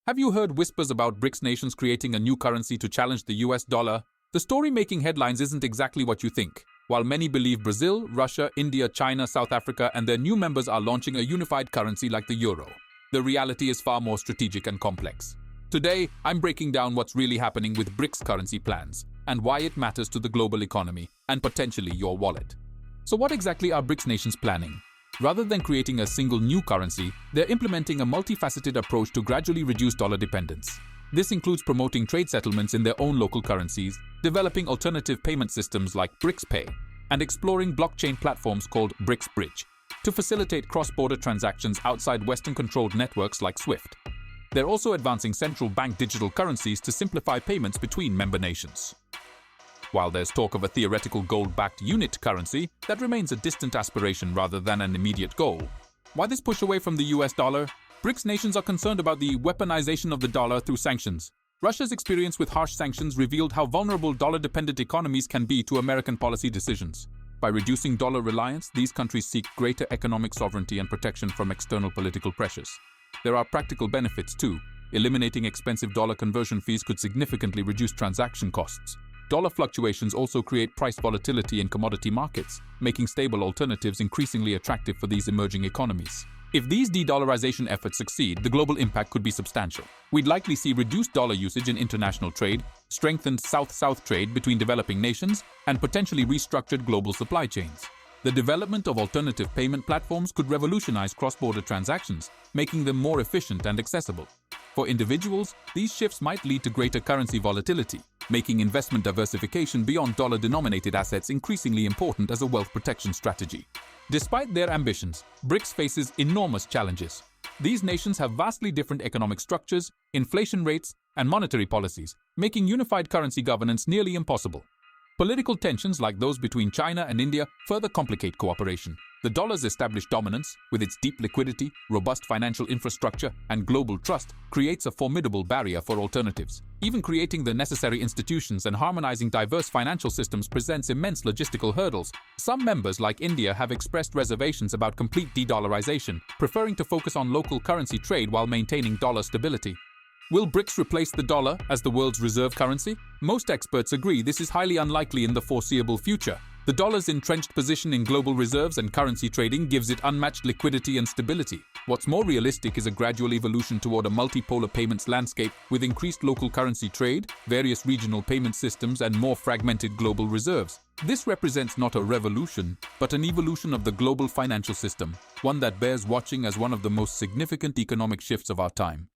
Have you heard whispers about BRICS nations creating a new currency to challenge the US dollar? The story making headlines isn't exactly what you think. While many believe Brazil, Russia, India, China, South Africa, and their new members are launching a unified currency like the euro, the reality is far more strategic and complex. Today, I'm breaking down what's really happening with BRICS currency plans and why it matters to the global economy and potentially your wallet. So what exactly are BRICS nations planning? Rather than creating a single new currency, they're implementing a multifaceted approach to gradually reduce dollar dependence. This includes promoting trade settlements in their own local currencies, developing alternative payment systems like BRICS Pay, and exploring blockchain platforms called BRICS Bridge to facilitate cross-border transactions outside Western-controlled networks like SWIFT. They're also advancing central bank digital currencies to simplify payments between member nations. While there's talk of a theoretical gold-backed unit currency, that remains a distant aspiration rather than an immediate goal. Why this push away from the US dollar? BRICS nations are concerned about the weaponization of the dollar through sanctions. Russia's experience with harsh sanctions revealed how vulnerable dollar-dependent economies can be to American policy decisions. By reducing dollar reliance, these countries seek greater economic sovereignty and protection from external political pressures. There are practical benefits too. Eliminating expensive dollar conversion fees could significantly reduce transaction costs. Dollar fluctuations also create price volatility in commodity markets, making stable alternatives increasingly attractive for these emerging economies. If these de-dollarization efforts succeed, the global impact could be substantial. We'd likely see reduced dollar usage in international trade, strengthened South-South trade between developing nations, and potentially restructured global supply chains. The development of alternative payment platforms could revolutionize cross-border transactions, making them more efficient and accessible. For individuals, these shifts might lead to greater currency volatility, making investment diversification beyond dollar-denominated assets increasingly important as a wealth protection strategy. Despite their ambitions, BRICS faces enormous challenges. These nations have vastly different economic structures, inflation rates, and monetary policies, making unified currency governance nearly impossible. Political tensions like those between China and India further complicate cooperation. The dollar's established dominance, with its deep liquidity, robust financial infrastructure, and global trust, creates a formidable barrier for alternatives. Even creating the necessary institutions and harmonizing diverse financial systems presents immense logistical hurdles. Some members, like India, have expressed reservations about complete de-dollarization, preferring to focus on local currency trade while maintaining dollar stability. Will BRICS replace the dollar as the world's reserve currency? Most experts agree this is highly unlikely in the foreseeable future. The dollar's entrenched position in global reserves and currency trading gives it unmatched liquidity and stability. What's more realistic is a gradual evolution toward a multipolar payments landscape with increased local currency trade, various regional payment systems, and more fragmented global reserves. This represents not a revolution, but an evolution of the global financial system, one that bears watching as one of the most significant economic shifts of our time.